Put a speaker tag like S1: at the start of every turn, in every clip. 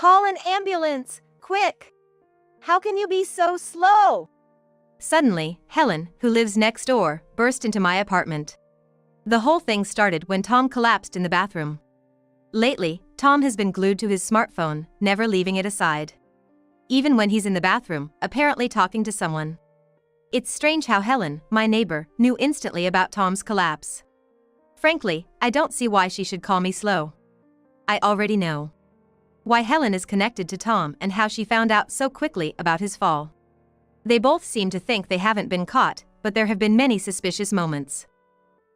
S1: Call an ambulance, quick! How can you be so slow?
S2: Suddenly, Helen, who lives next door, burst into my apartment. The whole thing started when Tom collapsed in the bathroom. Lately, Tom has been glued to his smartphone, never leaving it aside. Even when he's in the bathroom, apparently talking to someone. It's strange how Helen, my neighbor, knew instantly about Tom's collapse. Frankly, I don't see why she should call me slow. I already know why Helen is connected to Tom and how she found out so quickly about his fall. They both seem to think they haven't been caught, but there have been many suspicious moments.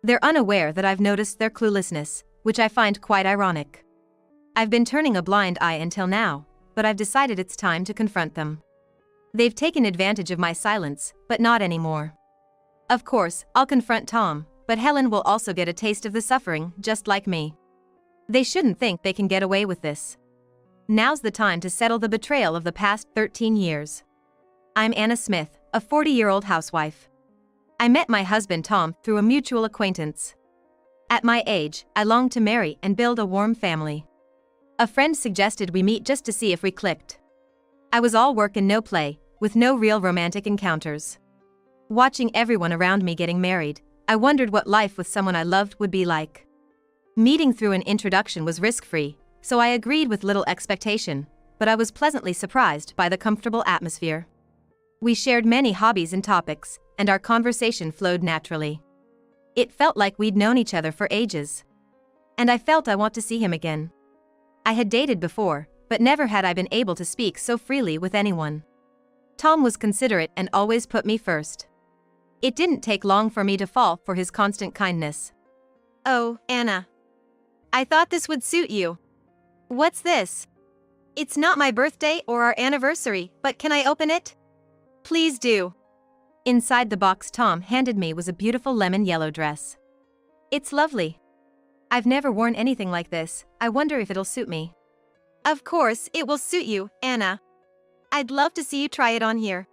S2: They're unaware that I've noticed their cluelessness, which I find quite ironic. I've been turning a blind eye until now, but I've decided it's time to confront them. They've taken advantage of my silence, but not anymore. Of course, I'll confront Tom, but Helen will also get a taste of the suffering, just like me. They shouldn't think they can get away with this. Now's the time to settle the betrayal of the past 13 years. I'm Anna Smith, a 40-year-old housewife. I met my husband Tom through a mutual acquaintance. At my age, I longed to marry and build a warm family. A friend suggested we meet just to see if we clicked. I was all work and no play, with no real romantic encounters. Watching everyone around me getting married, I wondered what life with someone I loved would be like. Meeting through an introduction was risk-free, so I agreed with little expectation, but I was pleasantly surprised by the comfortable atmosphere. We shared many hobbies and topics, and our conversation flowed naturally. It felt like we'd known each other for ages. And I felt I want to see him again. I had dated before, but never had I been able to speak so freely with anyone. Tom was considerate and always put me first. It didn't take long for me to fall for his constant kindness.
S1: Oh, Anna. I thought this would suit you. What's this? It's not my birthday or our anniversary, but can I open it? Please do.
S2: Inside the box Tom handed me was a beautiful lemon yellow dress. It's lovely. I've never worn anything like this. I wonder if it'll suit me.
S1: Of course, it will suit you, Anna. I'd love to see you try it on here.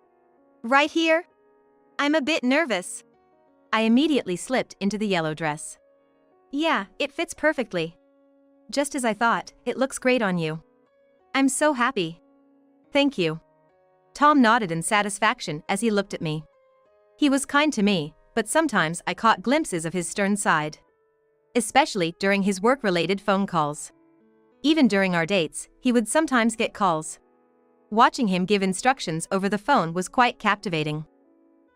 S1: Right here? I'm a bit nervous.
S2: I immediately slipped into the yellow dress. Yeah, it fits perfectly. Just as I thought, it looks great on you. I'm so happy. Thank you. Tom nodded in satisfaction as he looked at me. He was kind to me, but sometimes I caught glimpses of his stern side. Especially during his work-related phone calls. Even during our dates, he would sometimes get calls. Watching him give instructions over the phone was quite captivating.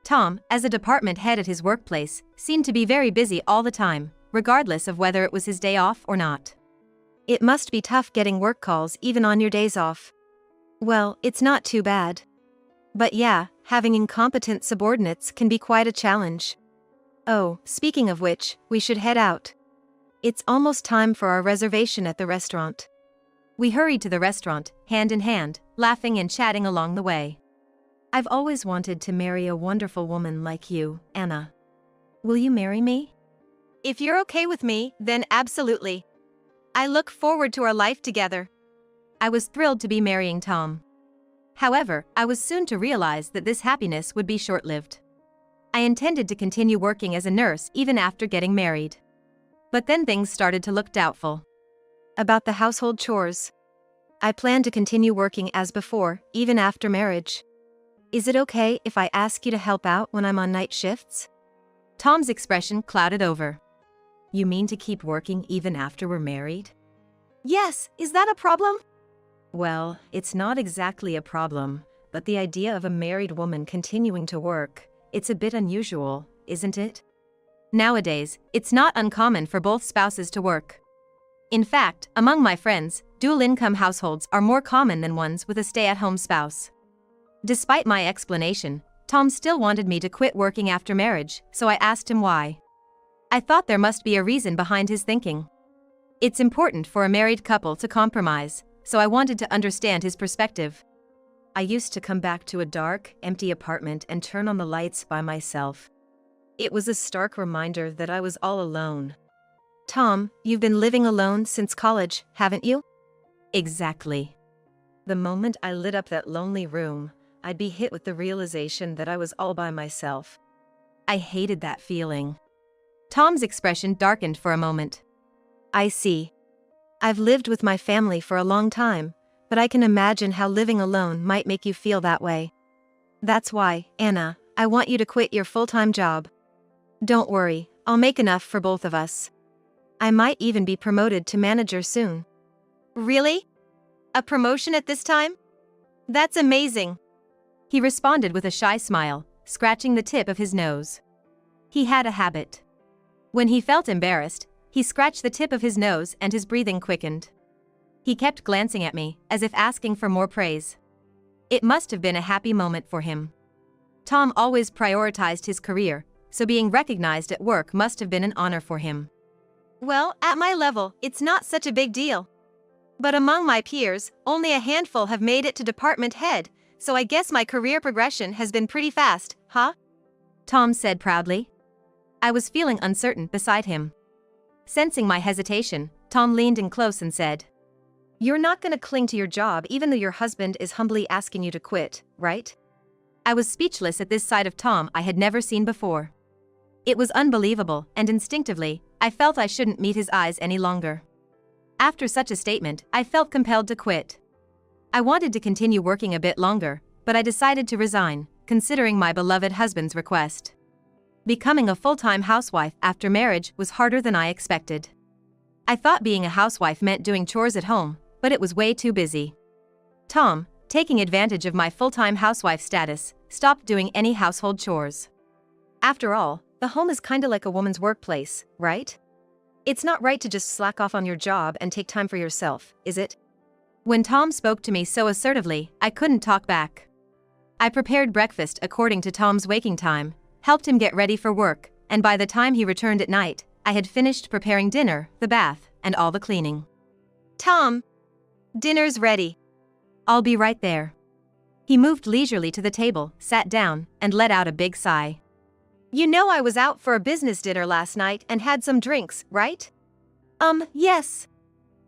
S2: Tom, as a department head at his workplace, seemed to be very busy all the time, regardless of whether it was his day off or not.
S1: It must be tough getting work calls even on your days off. Well, it's not too bad. But yeah, having incompetent subordinates can be quite a challenge. Oh, speaking of which, we should head out. It's almost time for our reservation at the restaurant.
S2: We hurried to the restaurant, hand in hand, laughing and chatting along the way. I've always wanted to marry a wonderful woman like you, Anna. Will you marry me?
S1: If you're okay with me, then absolutely. I look forward to our life together.
S2: I was thrilled to be marrying Tom. However, I was soon to realize that this happiness would be short-lived. I intended to continue working as a nurse even after getting married. But then things started to look doubtful.
S1: About the household chores. I plan to continue working as before, even after marriage. Is it okay if I ask you to help out when I'm on night shifts?
S2: Tom's expression clouded over. You mean to keep working even after we're married?
S1: Yes, is that a problem?
S2: Well, it's not exactly a problem, but the idea of a married woman continuing to work, it's a bit unusual, isn't it? Nowadays, it's not uncommon for both spouses to work. In fact, among my friends, dual-income households are more common than ones with a stay-at-home spouse. Despite my explanation, Tom still wanted me to quit working after marriage, so I asked him why. I thought there must be a reason behind his thinking. It's important for a married couple to compromise, so I wanted to understand his perspective. I used to come back to a dark, empty apartment and turn on the lights by myself. It was a stark reminder that I was all alone.
S1: Tom, you've been living alone since college, haven't you?
S2: Exactly. The moment I lit up that lonely room, I'd be hit with the realization that I was all by myself. I hated that feeling. Tom's expression darkened for a moment.
S1: I see. I've lived with my family for a long time, but I can imagine how living alone might make you feel that way. That's why, Anna, I want you to quit your full-time job. Don't worry, I'll make enough for both of us. I might even be promoted to manager soon.
S2: Really? A promotion at this time? That's amazing. He responded with a shy smile, scratching the tip of his nose. He had a habit. When he felt embarrassed, he scratched the tip of his nose and his breathing quickened. He kept glancing at me, as if asking for more praise. It must have been a happy moment for him. Tom always prioritized his career, so being recognized at work must have been an honor for him. Well, at my level, it's not such a big deal. But among my peers, only a handful have made it to department head, so I guess my career progression has been pretty fast, huh? Tom said proudly. I was feeling uncertain beside him. Sensing my hesitation, Tom leaned in close and said, "You're not gonna cling to your job even though your husband is humbly asking you to quit, right?" I was speechless at this side of Tom I had never seen before. It was unbelievable, and instinctively, I felt I shouldn't meet his eyes any longer. After such a statement, I felt compelled to quit. I wanted to continue working a bit longer, but I decided to resign, considering my beloved husband's request. Becoming a full-time housewife after marriage was harder than I expected. I thought being a housewife meant doing chores at home, but it was way too busy. Tom, taking advantage of my full-time housewife status, stopped doing any household chores. After all, the home is kinda like a woman's workplace, right? It's not right to just slack off on your job and take time for yourself, is it? When Tom spoke to me so assertively, I couldn't talk back. I prepared breakfast according to Tom's waking time, helped him get ready for work, and by the time he returned at night, I had finished preparing dinner, the bath, and all the cleaning. Tom! Dinner's ready. I'll be right there. He moved leisurely to the table, sat down, and let out a big sigh. You know I was out for a business dinner last night and had some drinks, right? Yes.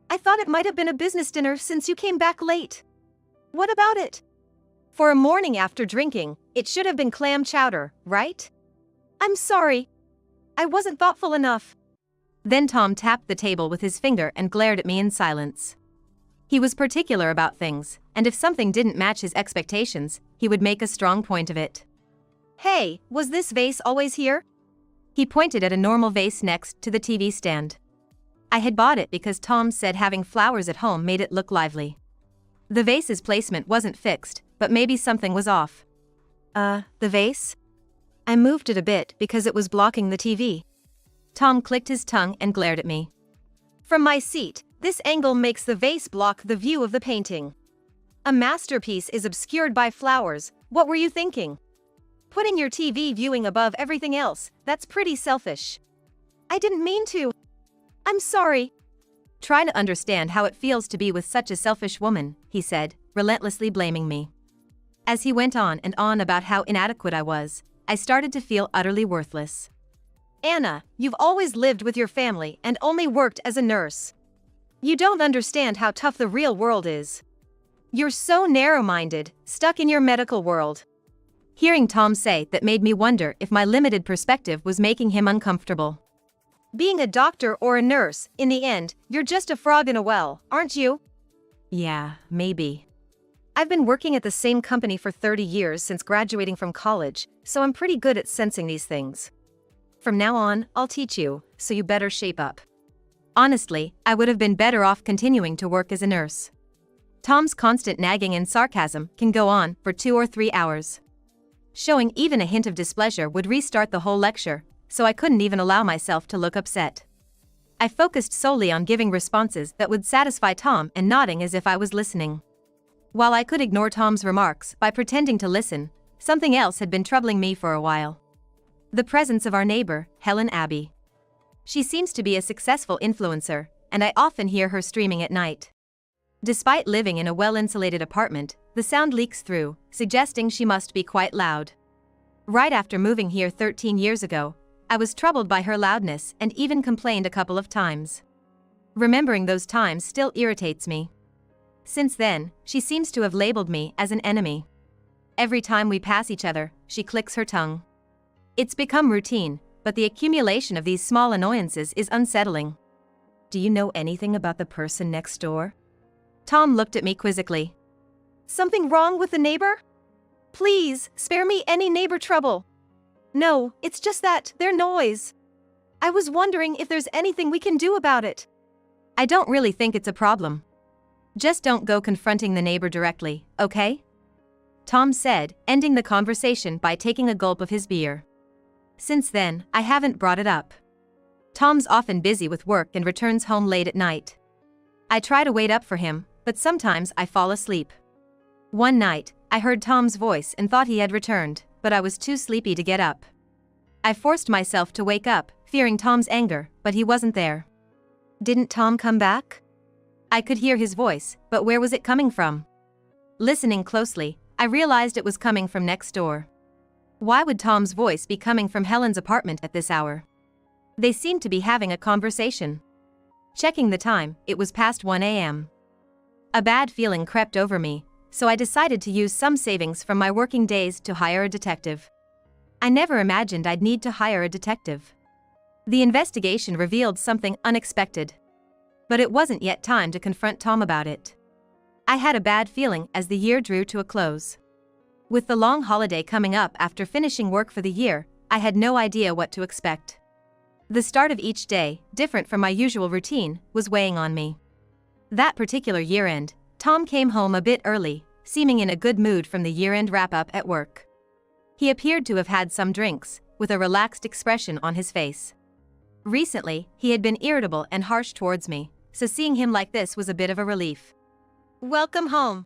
S2: I thought it might have been a business dinner since you came back late. What about it? For a morning after drinking, it should have been clam chowder, right? I'm sorry. I wasn't thoughtful enough. Then Tom tapped the table with his finger and glared at me in silence. He was particular about things, and if something didn't match his expectations, he would make a strong point of it. Hey, was this vase always here? He pointed at a normal vase next to the TV stand. I had bought it because Tom said having flowers at home made it look lively. The vase's placement wasn't fixed, but maybe something was off. The vase? I moved it a bit because it was blocking the TV. Tom clicked his tongue and glared at me. From my seat, this angle makes the vase block the view of the painting. A masterpiece is obscured by flowers. What were you thinking? Putting your TV viewing above everything else, that's pretty selfish. I didn't mean to. I'm sorry. Try to understand how it feels to be with such a selfish woman, he said, relentlessly blaming me. As he went on and on about how inadequate I was, I started to feel utterly worthless. Anna, you've always lived with your family and only worked as a nurse. You don't understand how tough the real world is. You're so narrow-minded, stuck in your medical world. Hearing Tom say that made me wonder if my limited perspective was making him uncomfortable. Being a doctor or a nurse, in the end, you're just a frog in a well, aren't you? Yeah, maybe. I've been working at the same company for 30 years since graduating from college, so I'm pretty good at sensing these things. From now on, I'll teach you, so you better shape up. Honestly, I would have been better off continuing to work as a nurse. Tom's constant nagging and sarcasm can go on for 2 or 3 hours. Showing even a hint of displeasure would restart the whole lecture, so I couldn't even allow myself to look upset. I focused solely on giving responses that would satisfy Tom and nodding as if I was listening. While I could ignore Tom's remarks by pretending to listen, something else had been troubling me for a while. The presence of our neighbor, Helen Abbey. She seems to be a successful influencer, and I often hear her streaming at night. Despite living in a well-insulated apartment, the sound leaks through, suggesting she must be quite loud. Right after moving here 13 years ago, I was troubled by her loudness and even complained a couple of times. Remembering those times still irritates me. Since then, she seems to have labeled me as an enemy. Every time we pass each other, she clicks her tongue. It's become routine, but the accumulation of these small annoyances is unsettling. Do you know anything about the person next door? Tom looked at me quizzically.
S1: Something wrong with the neighbor? Please, spare me any neighbor trouble. No, it's just that, their noise. I was wondering if there's anything we can do about it.
S2: I don't really think it's a problem. Just don't go confronting the neighbor directly, okay? Tom said, ending the conversation by taking a gulp of his beer. Since then, I haven't brought it up. Tom's often busy with work and returns home late at night. I try to wait up for him, but sometimes I fall asleep. One night, I heard Tom's voice and thought he had returned, but I was too sleepy to get up. I forced myself to wake up, fearing Tom's anger, but he wasn't there.
S1: Didn't Tom come back?
S2: I could hear his voice, but where was it coming from? Listening closely, I realized it was coming from next door. Why would Tom's voice be coming from Helen's apartment at this hour? They seemed to be having a conversation. Checking the time, it was past 1 a.m. A bad feeling crept over me, so I decided to use some savings from my working days to hire a detective. I never imagined I'd need to hire a detective. The investigation revealed something unexpected. But it wasn't yet time to confront Tom about it. I had a bad feeling as the year drew to a close. With the long holiday coming up after finishing work for the year, I had no idea what to expect. The start of each day, different from my usual routine, was weighing on me. That particular year-end, Tom came home a bit early, seeming in a good mood from the year-end wrap-up at work. He appeared to have had some drinks, with a relaxed expression on his face. Recently, he had been irritable and harsh towards me, so seeing him like this was a bit of a relief.
S1: Welcome home.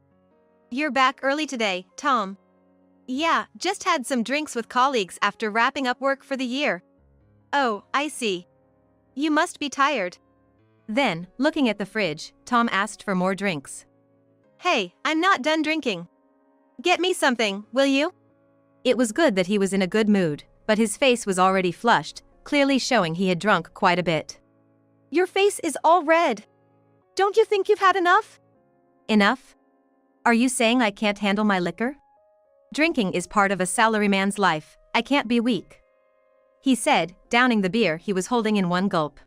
S1: You're back early today, Tom. Yeah, just had some drinks with colleagues after wrapping up work for the year. Oh, I see. You must be tired.
S2: Then, looking at the fridge, Tom asked for more drinks.
S1: Hey, I'm not done drinking. Get me something, will you?
S2: It was good that he was in a good mood, but his face was already flushed, clearly showing he had drunk quite a bit.
S1: Your face is all red. Don't you think you've had enough?
S2: Enough? Are you saying I can't handle my liquor? Drinking is part of a salaryman's life, I can't be weak. He said, downing the beer he was holding in one gulp.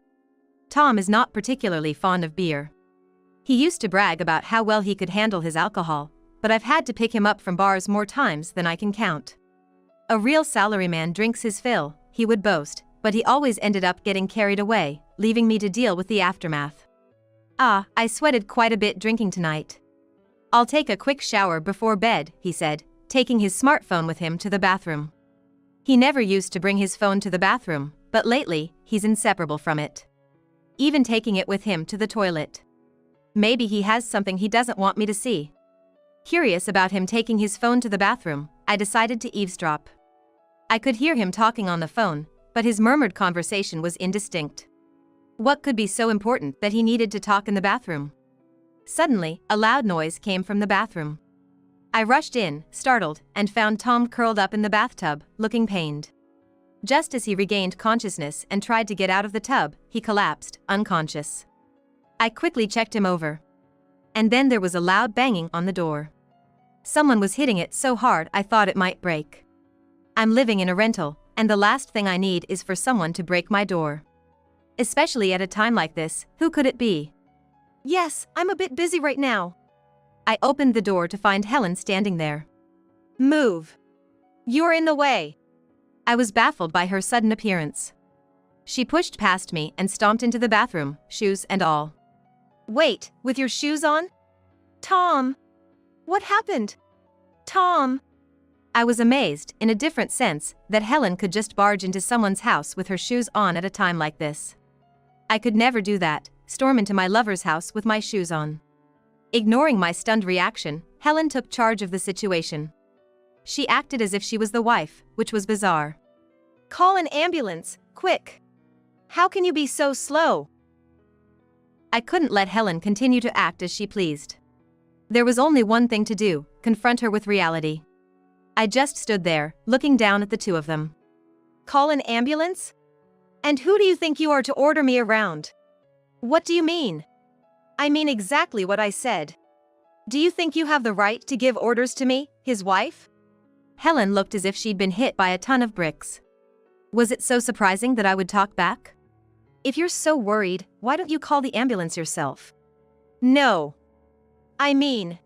S2: Tom is not particularly fond of beer. He used to brag about how well he could handle his alcohol, but I've had to pick him up from bars more times than I can count. A real salaryman drinks his fill, he would boast, but he always ended up getting carried away, leaving me to deal with the aftermath. I sweated quite a bit drinking tonight. I'll take a quick shower before bed, he said, taking his smartphone with him to the bathroom. He never used to bring his phone to the bathroom, but lately, he's inseparable from it. Even taking it with him to the toilet. Maybe he has something he doesn't want me to see. Curious about him taking his phone to the bathroom, I decided to eavesdrop. I could hear him talking on the phone, but his murmured conversation was indistinct. What could be so important that he needed to talk in the bathroom? Suddenly, a loud noise came from the bathroom. I rushed in, startled, and found Tom curled up in the bathtub, looking pained. Just as he regained consciousness and tried to get out of the tub, he collapsed, unconscious. I quickly checked him over. And then there was a loud banging on the door. Someone was hitting it so hard I thought it might break. I'm living in a rental, and the last thing I need is for someone to break my door. Especially at a time like this, who could it be?
S1: Yes, I'm a bit busy right now.
S2: I opened the door to find Helen standing there.
S1: Move. You're in the way.
S2: I was baffled by her sudden appearance. She pushed past me and stomped into the bathroom, shoes and all.
S1: Wait, with your shoes on? Tom! What happened? Tom!
S2: I was amazed, in a different sense, that Helen could just barge into someone's house with her shoes on at a time like this. I could never do that, storm into my lover's house with my shoes on. Ignoring my stunned reaction, Helen took charge of the situation. She acted as if she was the wife, which was bizarre.
S1: Call an ambulance, quick! How can you be so slow?
S2: I couldn't let Helen continue to act as she pleased. There was only one thing to do, confront her with reality. I just stood there, looking down at the two of them.
S1: Call an ambulance? And who do you think you are to order me around? What do you mean? I mean exactly what I said. Do you think you have the right to give orders to me, his wife?
S2: Helen looked as if she'd been hit by a ton of bricks. Was it so surprising that I would talk back?
S1: If you're so worried, why don't you call the ambulance yourself? No. I mean,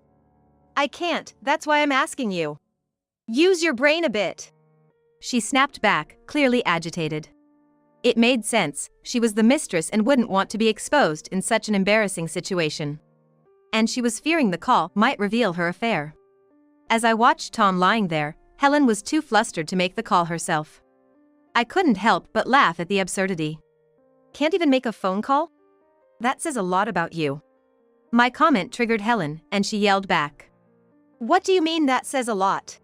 S1: I can't, that's why I'm asking you. Use your brain a bit.
S2: She snapped back, clearly agitated. It made sense, she was the mistress and wouldn't want to be exposed in such an embarrassing situation. And she was fearing the call might reveal her affair. As I watched Tom lying there, Helen was too flustered to make the call herself. I couldn't help but laugh at the absurdity.
S1: Can't even make a phone call? That says a lot about you.
S2: My comment triggered Helen, and she yelled back.
S1: What do you mean that says a lot?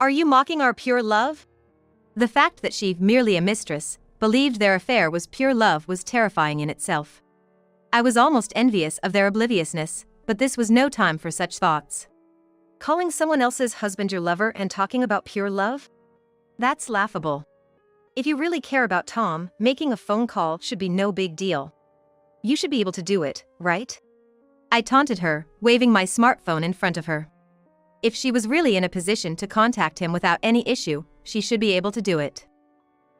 S1: Are you mocking our pure love?
S2: The fact that she, merely a mistress, believed their affair was pure love was terrifying in itself. I was almost envious of their obliviousness, but this was no time for such thoughts.
S1: Calling someone else's husband your lover and talking about pure love? That's laughable. If you really care about Tom, making a phone call should be no big deal. You should be able to do it, right?
S2: I taunted her, waving my smartphone in front of her. If she was really in a position to contact him without any issue, she should be able to do it.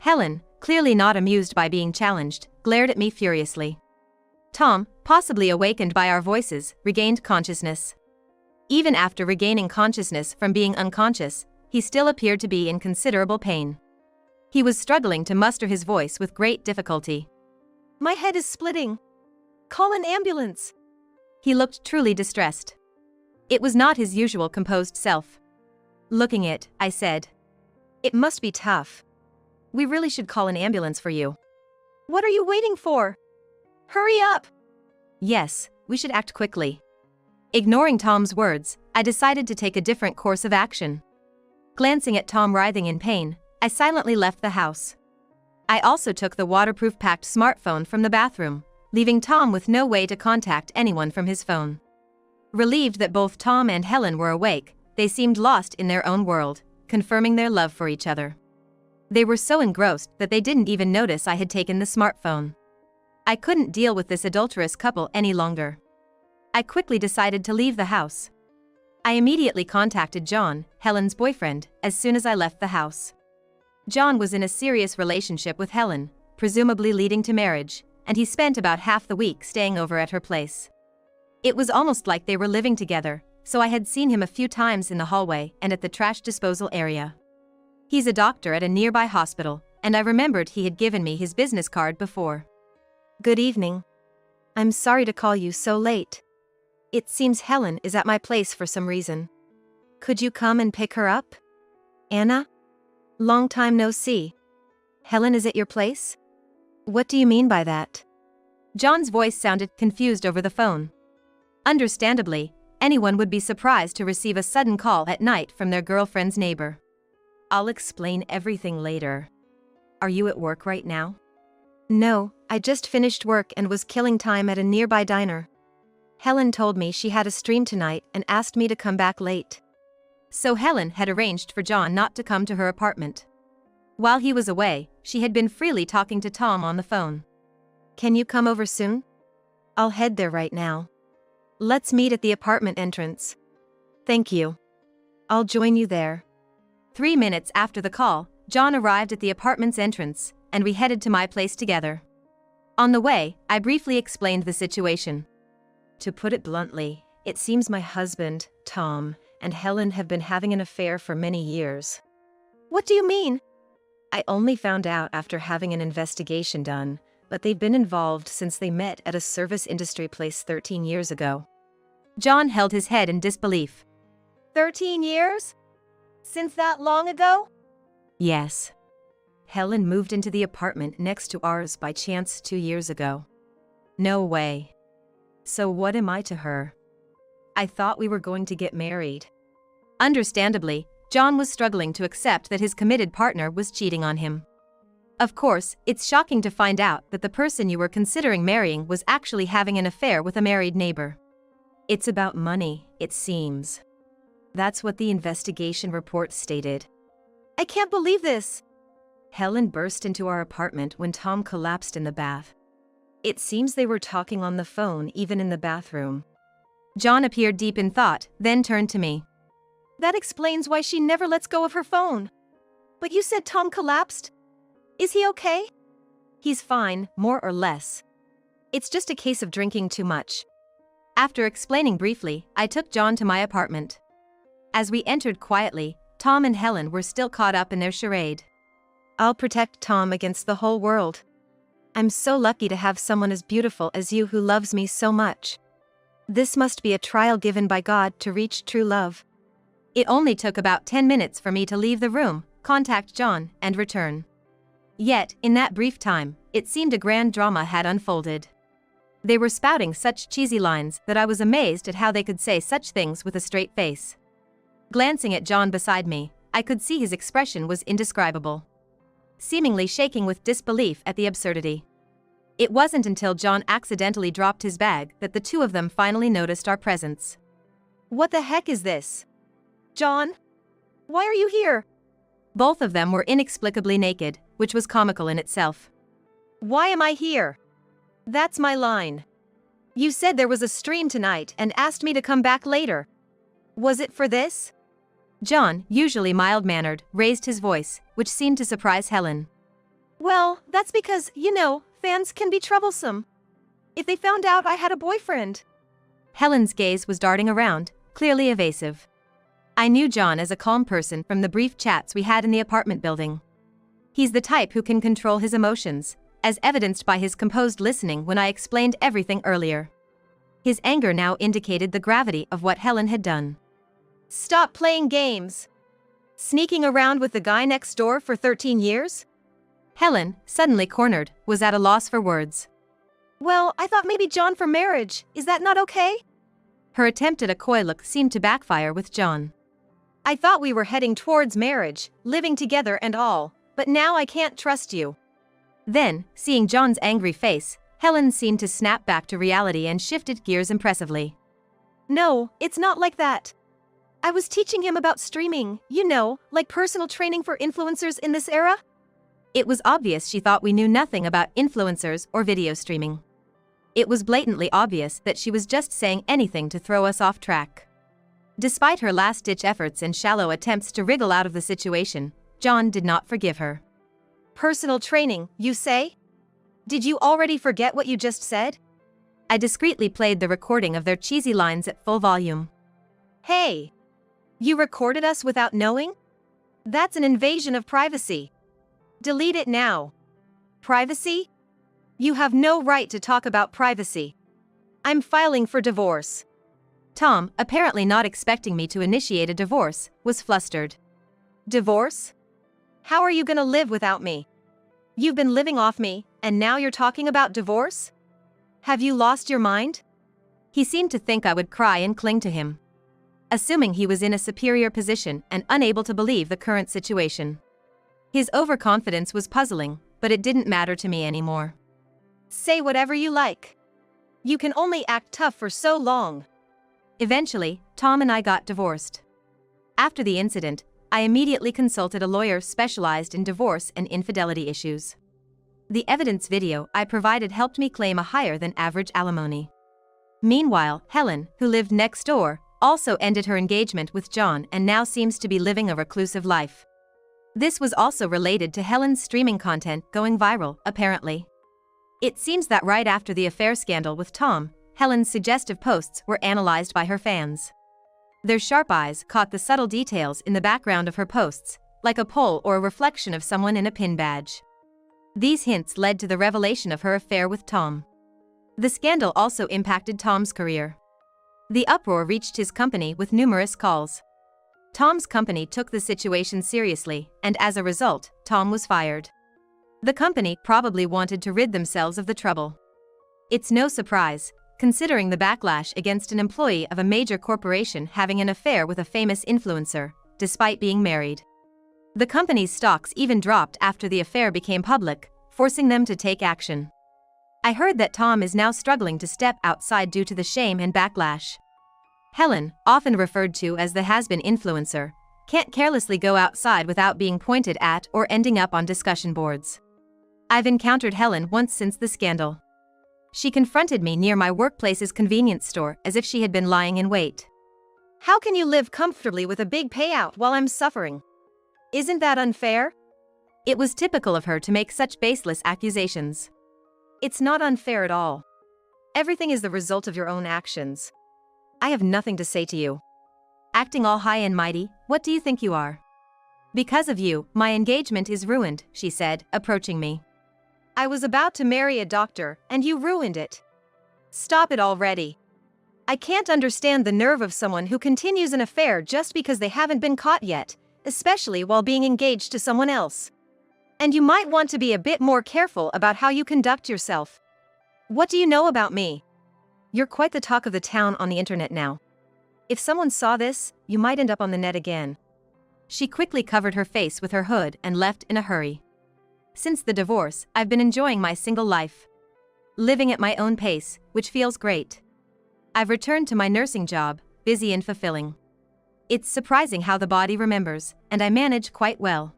S2: Helen, clearly not amused by being challenged, glared at me furiously. Tom, possibly awakened by our voices, regained consciousness. Even after regaining consciousness from being unconscious, he still appeared to be in considerable pain. He was struggling to muster his voice with great difficulty.
S1: My head is splitting. Call an ambulance.
S2: He looked truly distressed. It was not his usual composed self. Looking it, I said.
S1: It must be tough. We really should call an ambulance for you. What are you waiting for? Hurry up!
S2: Yes, we should act quickly. Ignoring Tom's words, I decided to take a different course of action. Glancing at Tom writhing in pain, I silently left the house. I also took the waterproof-packed smartphone from the bathroom, leaving Tom with no way to contact anyone from his phone. Relieved that both Tom and Helen were awake, they seemed lost in their own world, confirming their love for each other. They were so engrossed that they didn't even notice I had taken the smartphone. I couldn't deal with this adulterous couple any longer. I quickly decided to leave the house. I immediately contacted John, Helen's boyfriend, as soon as I left the house. John was in a serious relationship with Helen, presumably leading to marriage, and he spent about half the week staying over at her place. It was almost like they were living together, so I had seen him a few times in the hallway and at the trash disposal area. He's a doctor at a nearby hospital, and I remembered he had given me his business card before.
S1: Good evening. I'm sorry to call you so late. It seems Helen is at my place for some reason. Could you come and pick her up? Anna? Long time no see. Helen is at your place? What do you mean by that?
S2: John's voice sounded confused over the phone. Understandably, anyone would be surprised to receive a sudden call at night from their girlfriend's neighbor.
S1: I'll explain everything later. Are you at work right now? No, I just finished work and was killing time at a nearby diner. Helen told me she had a stream tonight and asked me to come back late.
S2: So Helen had arranged for John not to come to her apartment. While he was away, she had been freely talking to Tom on the phone.
S1: Can you come over soon? I'll head there right now. Let's meet at the apartment entrance. Thank you. I'll join you there.
S2: 3 minutes after the call, John arrived at the apartment's entrance, and we headed to my place together. On the way, I briefly explained the situation.
S1: To put it bluntly, it seems my husband, Tom, and Helen have been having an affair for many years. What do you mean? I only found out after having an investigation done, but they've been involved since they met at a service industry place 13 years ago.
S2: John held his head in disbelief.
S1: 13 years? Since that long ago?
S2: Yes.
S1: Helen moved into the apartment next to ours by chance 2 years ago.
S2: No way.
S1: So what am I to her? I thought we were going to get married.
S2: Understandably, John was struggling to accept that his committed partner was cheating on him. Of course, it's shocking to find out that the person you were considering marrying was actually having an affair with a married neighbor.
S1: It's about money, it seems. That's what the investigation report stated. I can't believe this! Helen burst into our apartment when Tom collapsed in the bath. It seems they were talking on the phone even in the bathroom.
S2: John appeared deep in thought, then turned to me.
S1: That explains why she never lets go of her phone. But you said Tom collapsed? Is he okay? He's fine, more or less. It's just a case of drinking too much.
S2: After explaining briefly, I took John to my apartment. As we entered quietly, Tom and Helen were still caught up in their charade.
S1: I'll protect Tom against the whole world. I'm so lucky to have someone as beautiful as you who loves me so much. This must be a trial given by God to reach true love.
S2: It only took about 10 minutes for me to leave the room, contact John, and return. Yet, in that brief time, it seemed a grand drama had unfolded. They were spouting such cheesy lines that I was amazed at how they could say such things with a straight face. Glancing at John beside me, I could see his expression was indescribable. Seemingly shaking with disbelief at the absurdity. It wasn't until John accidentally dropped his bag that the two of them finally noticed our presence.
S1: What the heck is this? John? Why are you here?
S2: Both of them were inexplicably naked, which was comical in itself.
S1: Why am I here? That's my line. You said there was a stream tonight and asked me to come back later. Was it for this?
S2: John, usually mild-mannered, raised his voice, which seemed to surprise Helen.
S1: Well, that's because, fans can be troublesome. If they found out I had a boyfriend.
S2: Helen's gaze was darting around, clearly evasive. I knew John as a calm person from the brief chats we had in the apartment building. He's the type who can control his emotions, as evidenced by his composed listening when I explained everything earlier. His anger now indicated the gravity of what Helen had done.
S1: Stop playing games. Sneaking around with the guy next door for 13 years?
S2: Helen, suddenly cornered, was at a loss for words.
S1: Well, I thought maybe John for marriage, is that not okay?
S2: Her attempt at a coy look seemed to backfire with John.
S1: I thought we were heading towards marriage, living together and all, but now I can't trust you.
S2: Then, seeing John's angry face, Helen seemed to snap back to reality and shifted gears impressively.
S1: No, it's not like that. I was teaching him about streaming, like personal training for influencers in this era.
S2: It was obvious she thought we knew nothing about influencers or video streaming. It was blatantly obvious that she was just saying anything to throw us off track. Despite her last-ditch efforts and shallow attempts to wriggle out of the situation, John did not forgive her.
S1: Personal training, you say? Did you already forget what you just said?
S2: I discreetly played the recording of their cheesy lines at full volume.
S1: Hey! You recorded us without knowing? That's an invasion of privacy. Delete it now. Privacy? You have no right to talk about privacy. I'm filing for divorce.
S2: Tom, apparently not expecting me to initiate a divorce, was flustered.
S1: Divorce? How are you gonna live without me? You've been living off me, and now you're talking about divorce? Have you lost your mind?
S2: He seemed to think I would cry and cling to him. Assuming he was in a superior position and unable to believe the current situation. His overconfidence was puzzling, but it didn't matter to me anymore.
S1: Say whatever you like. You can only act tough for so long.
S2: Eventually, Tom and I got divorced. After the incident, I immediately consulted a lawyer specialized in divorce and infidelity issues. The evidence video I provided helped me claim a higher than average alimony. Meanwhile, Helen, who lived next door, also ended her engagement with John and now seems to be living a reclusive life. This was also related to Helen's streaming content going viral, apparently. It seems that right after the affair scandal with Tom, Helen's suggestive posts were analyzed by her fans. Their sharp eyes caught the subtle details in the background of her posts, like a poll or a reflection of someone in a pin badge. These hints led to the revelation of her affair with Tom. The scandal also impacted Tom's career. The uproar reached his company with numerous calls. Tom's company took the situation seriously, and as a result, Tom was fired. The company probably wanted to rid themselves of the trouble. It's no surprise, considering the backlash against an employee of a major corporation having an affair with a famous influencer, despite being married. The company's stocks even dropped after the affair became public, forcing them to take action. I heard that Tom is now struggling to step outside due to the shame and backlash. Helen, often referred to as the has-been influencer, can't carelessly go outside without being pointed at or ending up on discussion boards. I've encountered Helen once since the scandal. She confronted me near my workplace's convenience store as if she had been lying in wait.
S1: How can you live comfortably with a big payout while I'm suffering? Isn't that unfair?
S2: It was typical of her to make such baseless accusations.
S1: It's not unfair at all. Everything is the result of your own actions. I have nothing to say to you.
S2: Acting all high and mighty, what do you think you are? Because of you, my engagement is ruined, she said, approaching me.
S1: I was about to marry a doctor, and you ruined it. Stop it already. I can't understand the nerve of someone who continues an affair just because they haven't been caught yet, especially while being engaged to someone else. And you might want to be a bit more careful about how you conduct yourself. What do you know about me? You're quite the talk of the town on the internet now. If someone saw this, you might end up on the net again.
S2: She quickly covered her face with her hood and left in a hurry. Since the divorce, I've been enjoying my single life. Living at my own pace, which feels great. I've returned to my nursing job, busy and fulfilling. It's surprising how the body remembers, and I manage quite well.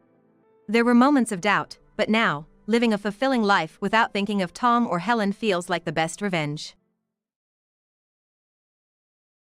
S2: There were moments of doubt, but now, living a fulfilling life without thinking of Tom or Helen feels like the best revenge.